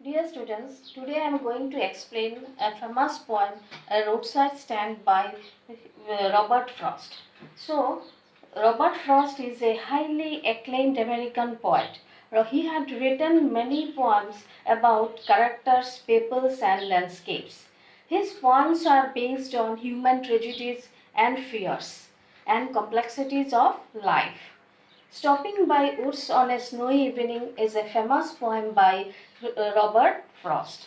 Dear students, today I am going to explain a famous poem, A Roadside Stand by Robert Frost. So, Robert Frost is a highly acclaimed American poet. He had written many poems about characters, peoples, and landscapes. His poems are based on human tragedies and fears and complexities of life. Stopping by Woods on a Snowy Evening is a famous poem by Robert Frost.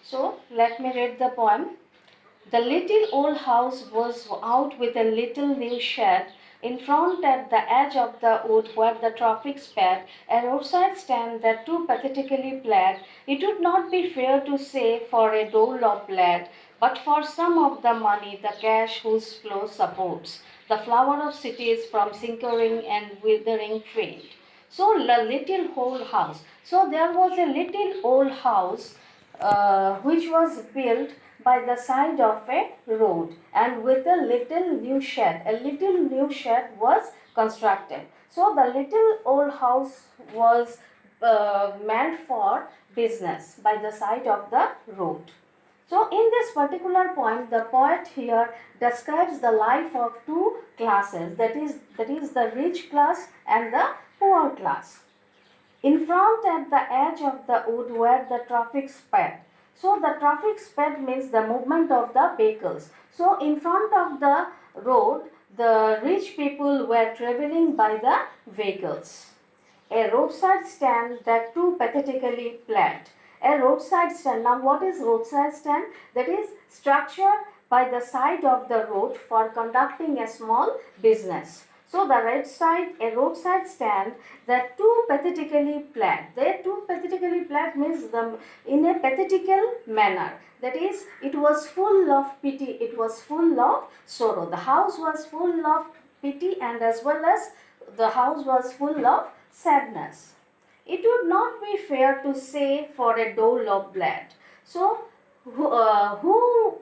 So, let me read the poem. The little old house was out with a little new shed in front at the edge of the wood where the traffic sped, a roadside stand that too pathetically played. It would not be fair to say for a dole of blood, but for some of the money, the cash whose flow supports the flower of cities from sinkering and withering fate. So the little old house. So there was a little old house which was built by the side of a road and with a little new shed. A little new shed was constructed. So the little old house was meant for business by the side of the road. So in this particular point, the poet here describes the life of two classes, that is the rich class and the poor class. In front at the edge of the wood where the traffic sped. So the traffic sped means the movement of the vehicles. So in front of the road, the rich people were traveling by the vehicles. A roadside stand that too pathetically planned. A roadside stand. Now what is roadside stand? That is structure by the side of the road for conducting a small business. So the a roadside stand that too pathetically planned. They too pathetically planned means them in a pathetical manner. That is, it was full of pity, it was full of sorrow. The house was full of pity and as well as the house was full of sadness. It would not be fair to say for a dole of blood. So, who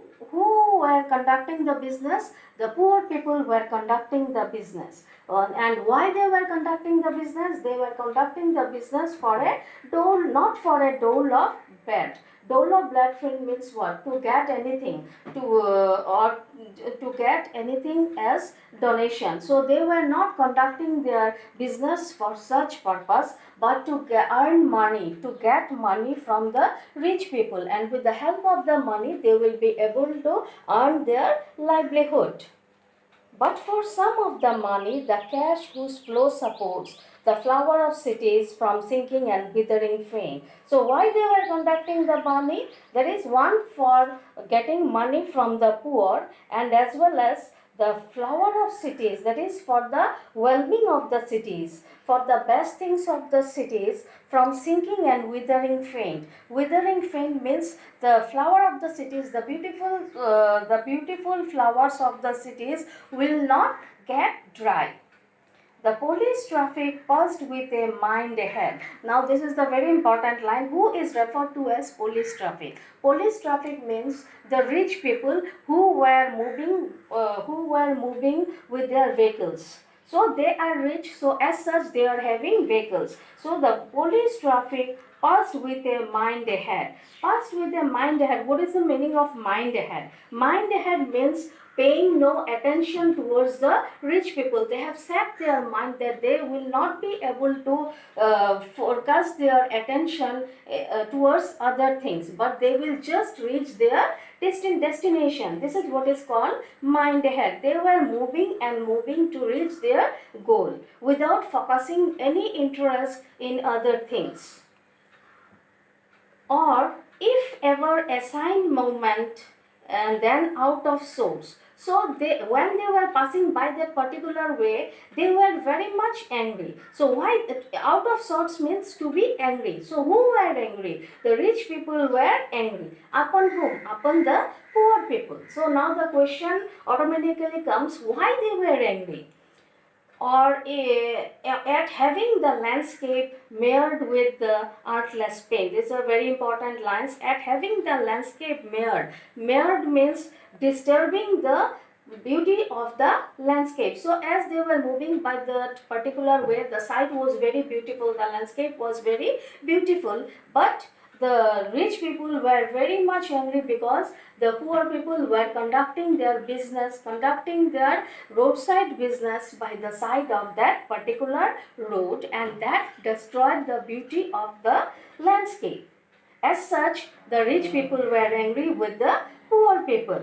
were conducting the business? The poor people were conducting the business. And why they were conducting the business? They were conducting the business for a dole, not for a dole of bread. Dole of blood means what? To get anything, or to get anything as donation. So they were not conducting their business for such purpose, but to earn money, to get money from the rich people, and with the help of the money they will be able to earn their livelihood. But for some of the money, the cash whose flow supports the flower of cities from sinking and withering fame. So why they were conducting the money? There is one for getting money from the poor and as well as the flower of cities, that is for the well-being of the cities, for the best things of the cities from sinking and withering faint. Withering faint means the flower of the cities, the beautiful flowers of the cities will not get dry. The police traffic paused with a mind ahead. Now this is the very important line. Who is referred to as police traffic? Police traffic means the rich people who were moving with their vehicles. So they are rich, so as such they are having vehicles. So the police traffic passed with a mind ahead. Passed with a mind ahead. What is the meaning of mind ahead? Mind ahead means paying no attention towards the rich people. They have set their mind that they will not be able to focus their attention towards other things, but they will just reach their destination. This is what is called mind ahead. They were moving and moving to reach their goal without focusing any interest in other things. Or if ever assigned moment and then out of sorts. So when they were passing by that particular way, they were very much angry. So why out of sorts means to be angry. So who were angry? The rich people were angry. Upon whom? Upon the poor people. So now the question automatically comes, why they were angry? Or at having the landscape marred with the artless paint. These are very important lines. At having the landscape marred. Marred means disturbing the beauty of the landscape. So as they were moving by that particular way, the site was very beautiful, the landscape was very beautiful, but the rich people were very much angry because the poor people were conducting their business, conducting their roadside business by the side of that particular road, and that destroyed the beauty of the landscape. As such, the rich people were angry with the poor people.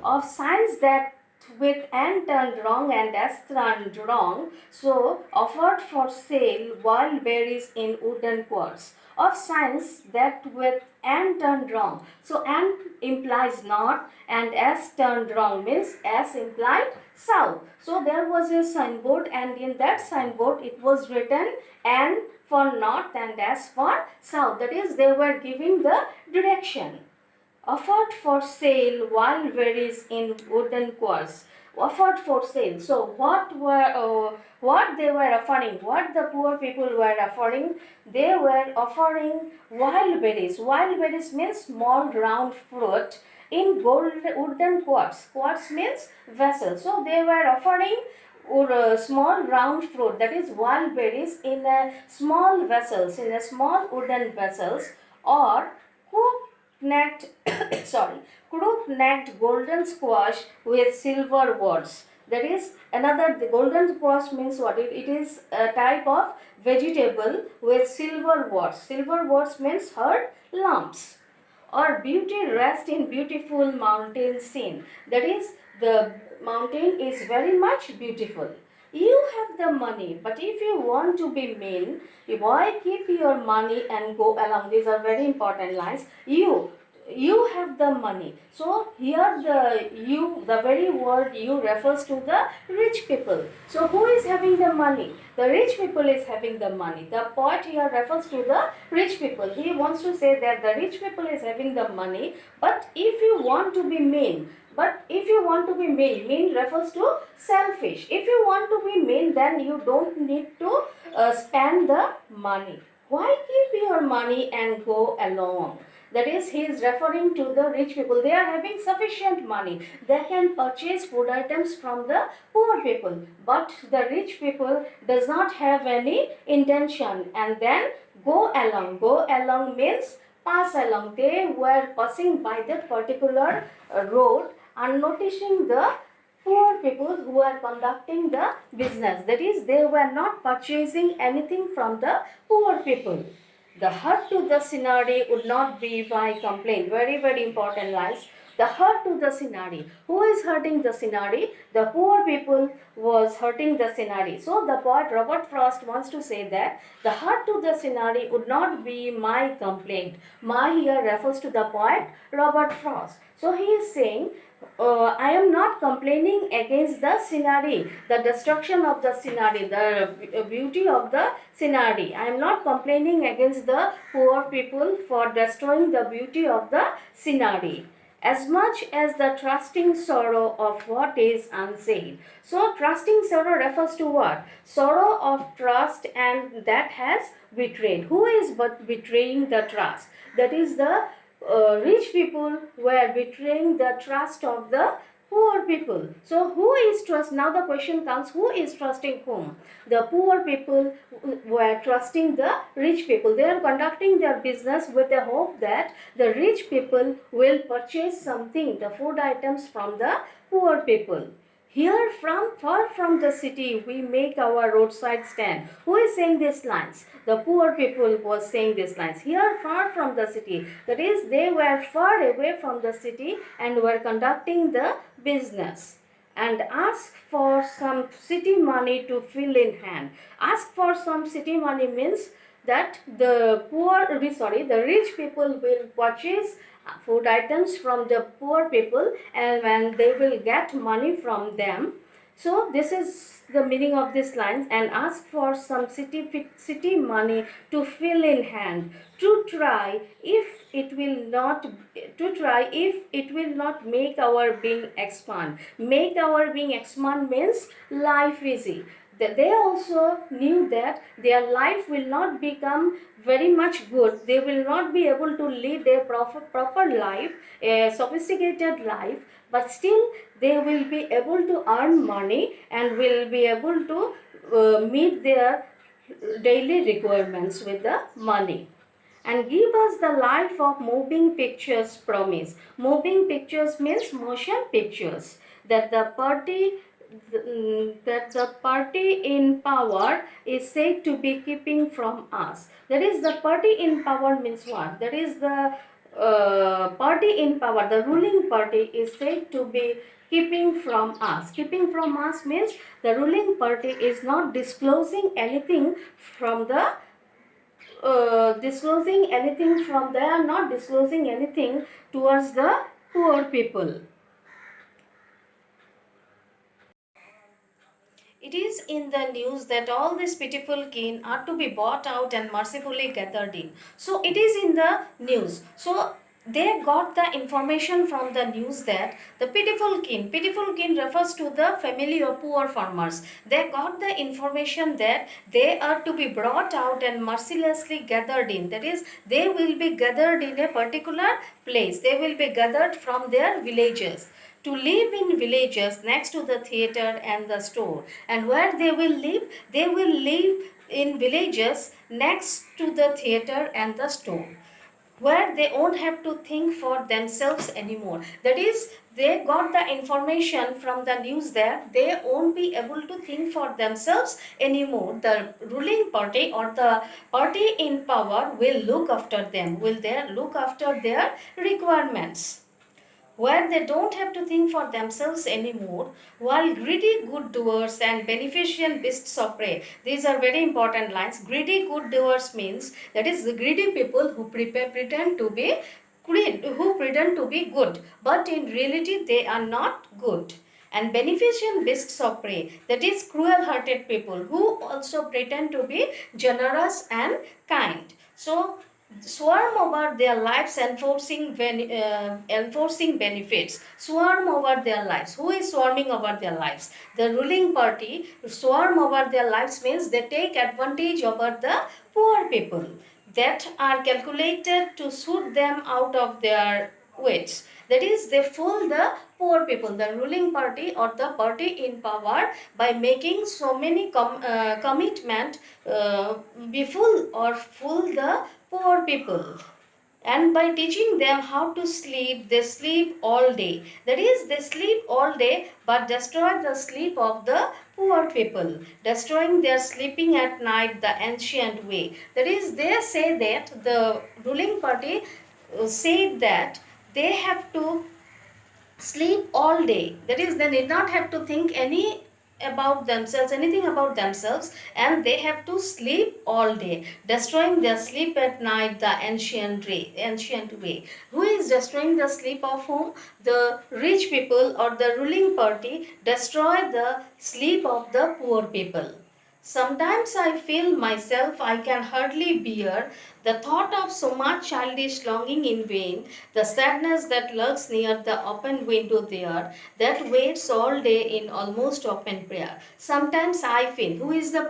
Of signs that with N turned wrong and S turned wrong, so offered for sale wild berries in wooden quartz. Of signs that with N turned wrong, so N implies north and S turned wrong means S implied south. So there was a signboard, and in that signboard it was written N for north and S for south. That is, they were giving the direction. Offered for sale wild berries in wooden quartz. Offered for sale. So what they were offering, what the poor people were offering, they were offering wild berries. Wild berries means small round fruit in wooden quartz. Quartz means vessel. So they were offering small round fruit, that is wild berries, in a small vessels, in a small wooden vessels, or necked sorry, crook necked golden squash with silver words. That is another, the golden squash means what? It is a type of vegetable with silver words. Silver words means hard lumps. Or beauty rest in beautiful mountain scene. That is, the mountain is very much beautiful. You have the money, but if you want to be mean, why keep your money and go along? These are very important lines. You have the money. So here the very word you refers to the rich people. So who is having the money? The rich people is having the money. The poet here refers to the rich people. He wants to say that the rich people is having the money, but if you want to be mean, mean refers to selfish. If you want to be mean, then you don't need to spend the money. Why keep your money and go along? That is, he is referring to the rich people. They are having sufficient money. They can purchase food items from the poor people. But the rich people does not have any intention, and then go along. Go along means pass along. They were passing by that particular road and noticing the poor people who are conducting the business. That is, they were not purchasing anything from the poor people. The hurt to the scenery would not be my complaint. Very, very important lines. The hurt to the scenery. Who is hurting the scenery? The poor people was hurting the scenery. So the poet Robert Frost wants to say that the hurt to the scenery would not be my complaint. My here refers to the poet Robert Frost. So he is saying, I am not complaining against the scenery, the destruction of the scenery, the beauty of the scenery. I am not complaining against the poor people for destroying the beauty of the scenery, as much as the trusting sorrow of what is unsaid. So trusting sorrow refers to what? Sorrow of trust and that has betrayed. Who is but betraying the trust? That is, the rich people were betraying the trust of the poor people. So who is trust? Now the question comes, who is trusting whom? The poor people were trusting the rich people. They are conducting their business with the hope that the rich people will purchase something, the food items, from the poor people. Here far from the city, we make our roadside stand. Who is saying these lines? The poor people was saying these lines. Here far from the city. That is, they were far away from the city and were conducting the business. And ask for some city money to fill in hand. Ask for some city money means that the rich people will purchase food items from the poor people, and when they will get money from them. So this is the meaning of this line. And ask for some city money to fill in hand, to try if it will not make our being expand. Make our being expand means life easy. They also knew that their life will not become very much good. They will not be able to lead a proper life, a sophisticated life, but still they will be able to earn money and will be able to meet their daily requirements with the money. and give us the life of moving pictures promise. Moving pictures means motion pictures. That the party in power is said to be keeping from us. That is, the party in power means what? That is, the party in power, the ruling party, is said to be keeping from us. Keeping from us means the ruling party is not disclosing anything from the they are not disclosing anything towards the poor people. It is in the news that all these pitiful kin are to be bought out and mercifully gathered in. So it is in the news. So they got the information from the news that the pitiful kin refers to the family of poor farmers. They got the information that they are to be brought out and mercilessly gathered in. That is, they will be gathered in a particular place. They will be gathered from their villages to live in villages next to the theater and the store. And where they will live in villages next to the theater and the store, where they won't have to think for themselves anymore. That is, they got the information from the news that they won't be able to think for themselves anymore. The ruling party or the party in power will look after them, look after their requirements, where they don't have to think for themselves anymore, while greedy good doers and beneficent beasts of prey. These are very important lines. Greedy good doers means, that is, the greedy people who pretend to be good, but in reality they are not good. And beneficent beasts of prey, that is, cruel hearted people who also pretend to be generous and kind. So swarm over their lives enforcing benefits. Swarm over their lives. Who is swarming over their lives? The ruling party. Swarm over their lives means they take advantage over the poor people that are calculated to suit them out of their wits. That is, they fool the poor people, the ruling party or the party in power, by making so many commitment, befool or fool the poor people. And by teaching them how to sleep, they sleep all day. That is, they sleep all day but destroy the sleep of the poor people, destroying their sleeping at night the ancient way. That is, they say that the ruling party said that they have to sleep all day. That is, they need not have to think anything about themselves, and they have to sleep all day, destroying their sleep at night the ancient way. Who is destroying the sleep of whom? The rich people or the ruling party destroy the sleep of the poor people. Sometimes I feel myself I can hardly bear the thought of so much childish longing in vain, the sadness that lurks near the open window there, that waits all day in almost open prayer. Sometimes I feel, who is the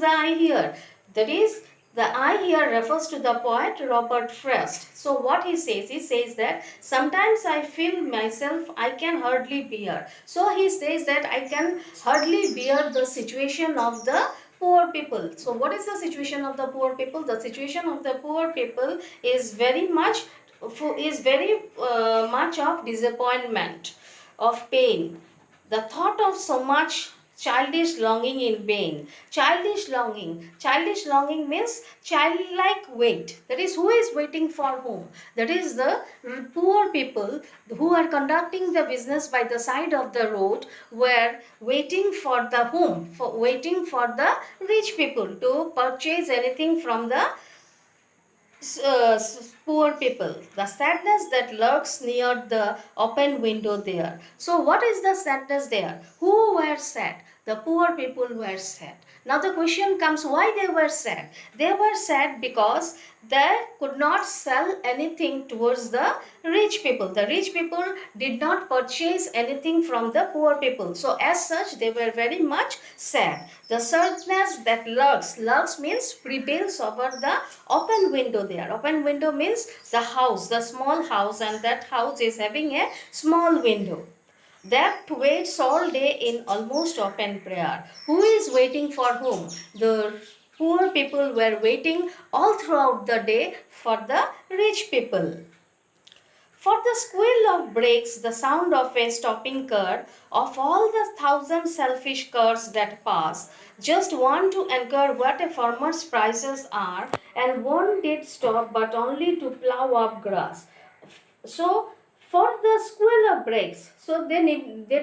I here? That is, the I here refers to the poet Robert Frost. So what he says that sometimes I feel myself I can hardly bear. So he says that I can hardly bear the situation of the poor people. So what is the situation of the poor people? The situation of the poor people is very much of disappointment, of pain, the thought of so much childish longing in vain. Childish longing means childlike wait. That is, who is waiting for whom? That is, the poor people who are conducting the business by the side of the road were waiting for the whom? Waiting for the rich people to purchase anything from the poor people. The sadness that lurks near the open window there. So what is the sadness there? Who were sad? The poor people were sad. Now the question comes, why they were sad? They were sad because they could not sell anything towards the rich people. The rich people did not purchase anything from the poor people. So as such, they were very much sad. The sadness that lurks means prevails over the open window there. Open window means the house, the small house, and that house is having a small window. That waits all day in almost open prayer. Who is waiting for whom? The poor people were waiting all throughout the day for the rich people. For the squeal of brakes, the sound of a stopping car, of all the thousand selfish cars that pass, just one to inquire what a farmer's prices are, and one did stop but only to plough up grass. So, for the squeal of brakes, so they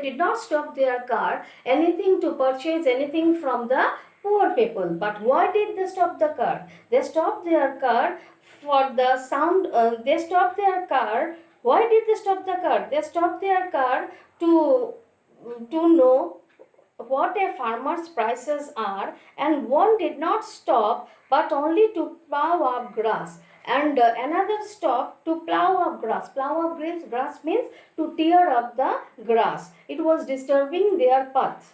did not stop their car anything to purchase anything from the poor people. But why did they stop the car? They stopped their car for the sound. They stopped their car. Why did they stop the car? They stopped their car to know what a farmer's prices are, and one did not stop but only to plow up grass, and another stop to plow up grass. Plow up grass means to tear up the grass. It was disturbing their path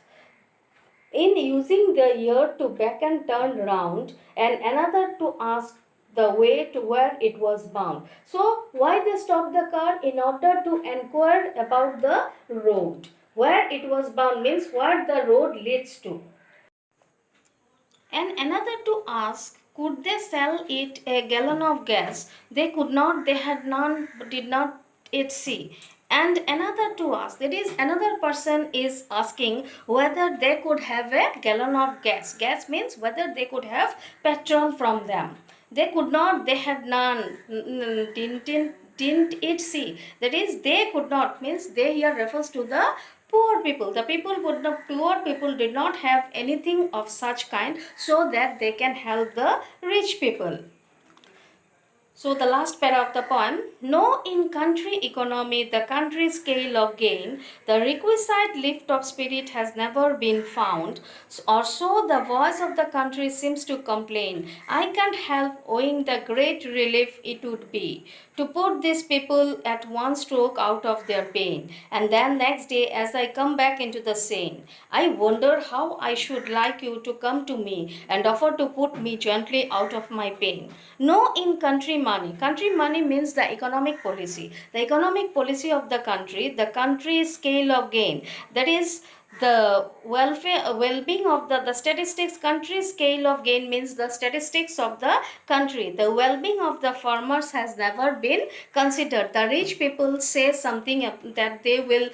in using the ear to back and turn round, and another to ask the way to where it was bound. So why they stopped the car? In order to inquire about the road. Where it was bound means where the road leads to. And another to ask, could they sell it a gallon of gas? They could not, they had none, did not it see. And another to ask, that is, another person is asking whether they could have a gallon of gas. Gas means whether they could have petrol from them. They could not, they had none, didn't it see. That is, they could not means they here refers to the poor people. The poor people did not have anything of such kind so that they can help the rich people. So the last para of the poem, no in country economy the country scale of gain, the requisite lift of spirit has never been found, or so the voice of the country seems to complain. I can't help owing the great relief it would be to put these people at one stroke out of their pain. And then next day as I come back into the scene, I wonder how I should like you to come to me and offer to put me gently out of my pain. No in country money. Country money means the economic policy. The economic policy of the country scale of gain. That is the well-being of the statistics. Country scale of gain means the statistics of the country. The well-being of the farmers has never been considered. The rich people say something that they will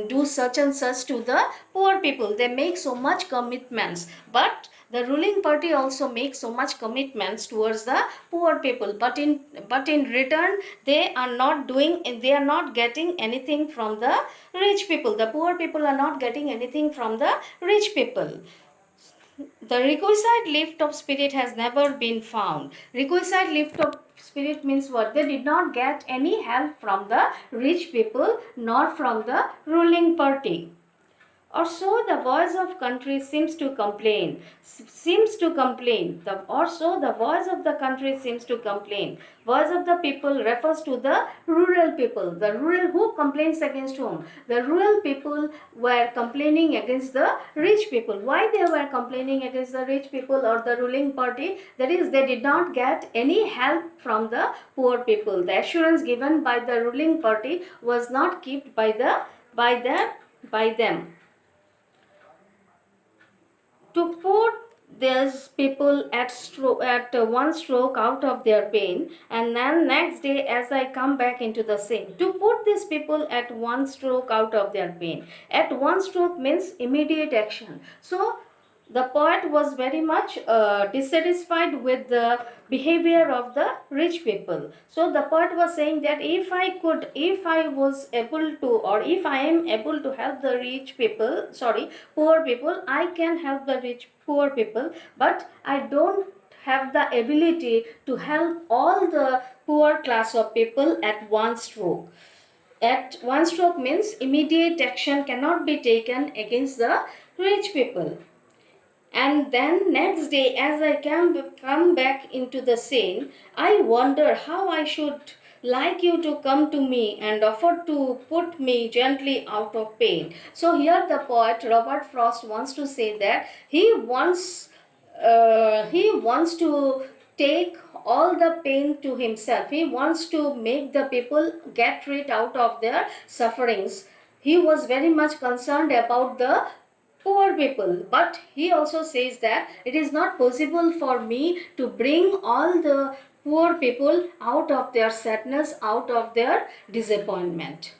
do such and such to the poor people. They make so much commitments, but the ruling party also makes so much commitments towards the poor people, but in return they are not getting anything from the rich people. The poor people are not getting anything from the rich people. The requisite lift of spirit has never been found. Requisite lift of spirit means what? They did not get any help from the rich people nor from the ruling party. Or so the voice of country seems to complain. Or so the voice of the country seems to complain. Voice of the people refers to the rural people. The rural, who complains against whom? The rural people were complaining against the rich people. Why they were complaining against the rich people or the ruling party? That is, they did not get any help from the poor people. The assurance given by the ruling party was not kept by them. To put these people at one stroke out of their pain, and then next day as I come back into the scene, to put these people at one stroke out of their pain. At one stroke means immediate action. So the poet was very much dissatisfied with the behavior of the rich people. So the poet was saying that if I was able to, or if I am able to help the poor people, I can help the poor people, but I don't have the ability to help all the poor class of people at one stroke. At one stroke means immediate action cannot be taken against the rich people. And then next day as I come back into the scene, I wonder how I should like you to come to me and offer to put me gently out of pain. So here the poet Robert Frost wants to say that he wants to take all the pain to himself. He wants to make the people get rid out of their sufferings. He was very much concerned about the poor people, but he also says that it is not possible for me to bring all the poor people out of their sadness, out of their disappointment.